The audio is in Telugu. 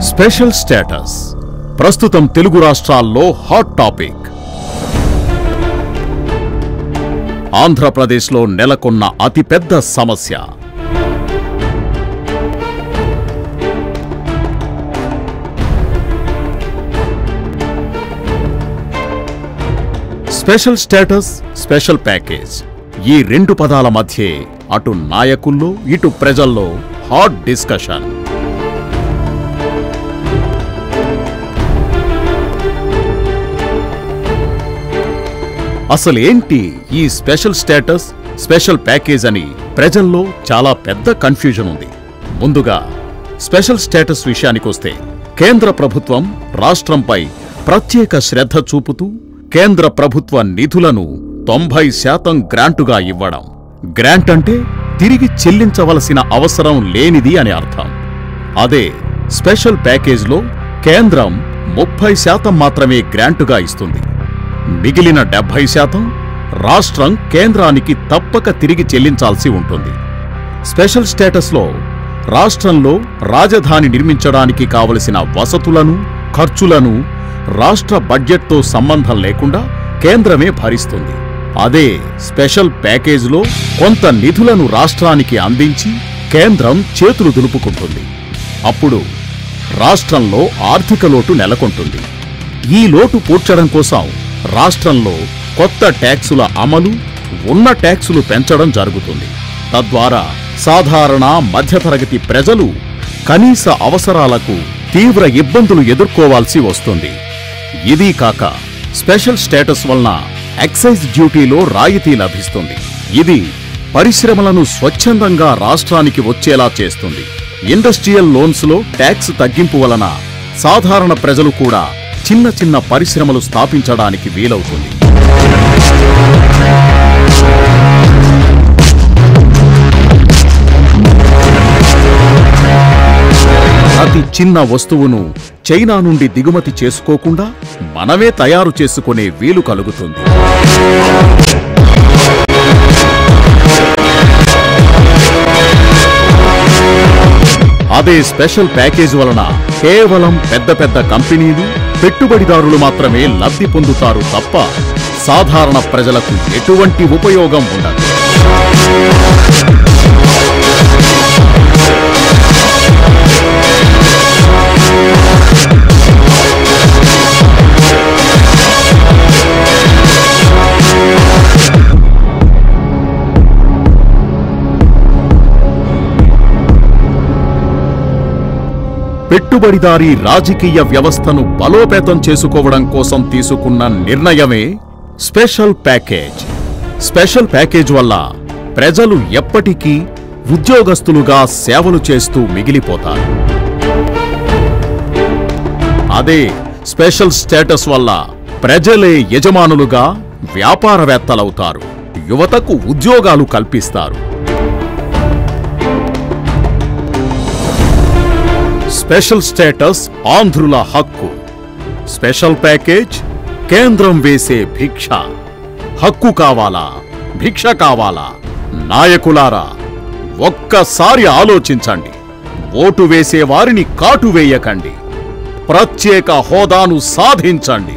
స్పెషల్ స్టేటస్ ప్రస్తుతం తెలుగు రాష్ట్రాల్లో హాట్ టాపిక్. ఆంధ్రప్రదేశ్లో నెలకొన్న అతిపెద్ద సమస్య. స్పెషల్ స్టేటస్, స్పెషల్ ప్యాకేజ్ ఈ రెండు పదాల మధ్యే అటు నాయకుల్లో ఇటు ప్రజల్లో హాట్ డిస్కషన్. అసలేంటి ఈ స్పెషల్ స్టేటస్, స్పెషల్ ప్యాకేజ్ అని ప్రజల్లో చాలా పెద్ద కన్ఫ్యూజన్ ఉంది. ముందుగా స్పెషల్ స్టేటస్ విషయానికొస్తే, కేంద్ర ప్రభుత్వం రాష్ట్రంపై ప్రత్యేక శ్రద్ధ చూపుతూ కేంద్ర ప్రభుత్వ నిధులను 90% గ్రాంటుగా ఇవ్వడం. గ్రాంట్ అంటే తిరిగి చెల్లించవలసిన అవసరం లేనిది అని అర్థం. అదే స్పెషల్ ప్యాకేజ్లో కేంద్రం 30% మాత్రమే గ్రాంటుగా ఇస్తుంది. మిగిలిన 70% రాష్ట్రం కేంద్రానికి తప్పక తిరిగి చెల్లించాల్సి ఉంటుంది. స్పెషల్ స్టేటస్లో రాష్ట్రంలో రాజధాని నిర్మించడానికి కావలసిన వసతులను, ఖర్చులను రాష్ట్ర బడ్జెట్తో సంబంధం లేకుండా కేంద్రమే భరిస్తుంది. అదే స్పెషల్ ప్యాకేజ్లో కొంత నిధులను రాష్ట్రానికి అందించి కేంద్రం చేతులు దులుపుకుంటుంది. అప్పుడు రాష్ట్రంలో ఆర్థిక లోటు నెలకొంటుంది. ఈ లోటు పూడ్చడం కోసం రాష్ట్రంలో కొత్త ట్యాక్సుల అమలు, ఉన్న ట్యాక్సులు పెంచడం జరుగుతుంది. తద్వారా సాధారణ మధ్యతరగతి ప్రజలు కనీస అవసరాలకు తీవ్ర ఇబ్బందులు ఎదుర్కోవాల్సి వస్తుంది. ఇదీ కాక స్పెషల్ స్టేటస్ వలన ఎక్సైజ్ డ్యూటీలో రాయితీ లభిస్తుంది. ఇది పరిశ్రమలను స్వచ్ఛందంగా రాష్ట్రానికి వచ్చేలా చేస్తుంది. ఇండస్ట్రియల్ లోన్స్లో ట్యాక్స్ తగ్గింపు వలన సాధారణ ప్రజలు కూడా చిన్న చిన్న పరిశ్రమలు స్థాపించడానికి వీలవుతుంది. ప్రతి చిన్న వస్తువును చైనా నుండి దిగుమతి చేసుకోకుండా మనమే తయారు చేసుకునే వీలు కలుగుతుంది. అదే స్పెషల్ ప్యాకేజ్ వలన కేవలం పెద్ద పెద్ద కంపెనీలు, పెట్టుబడిదారులు మాత్రమే లబ్ధి పొందుతారు తప్ప సాధారణ ప్రజలకు ఎటువంటి ఉపయోగం ఉండదు. పెట్టుబడిదారీ రాజకీయ వ్యవస్థను బలోపేతం చేసుకోవడం కోసం తీసుకున్న నిర్ణయమే స్పెషల్ ప్యాకేజ్. స్పెషల్ ప్యాకేజ్ వల్ల ప్రజలు ఎప్పటికీ ఉద్యోగస్తులుగా సేవలు చేస్తూ మిగిలిపోతారు. అదే స్పెషల్ స్టేటస్ వల్ల ప్రజలే యజమానులుగా వ్యాపారవేత్తలవుతారు, యువతకు ఉద్యోగాలు కల్పిస్తారు. స్పెషల్ స్టేటస్ ఆంధ్రుల హక్కు, స్పెషల్ ప్యాకేజ్ కేంద్రం వేసే భిక్ష. హక్కు కావాలా, భిక్ష కావాలా? నాయకులారా, ఒక్కసారి ఆలోచించండి. ఓటు వేసే వారిని కాటు వేయకండి. ప్రత్యేక హోదాను సాధించండి.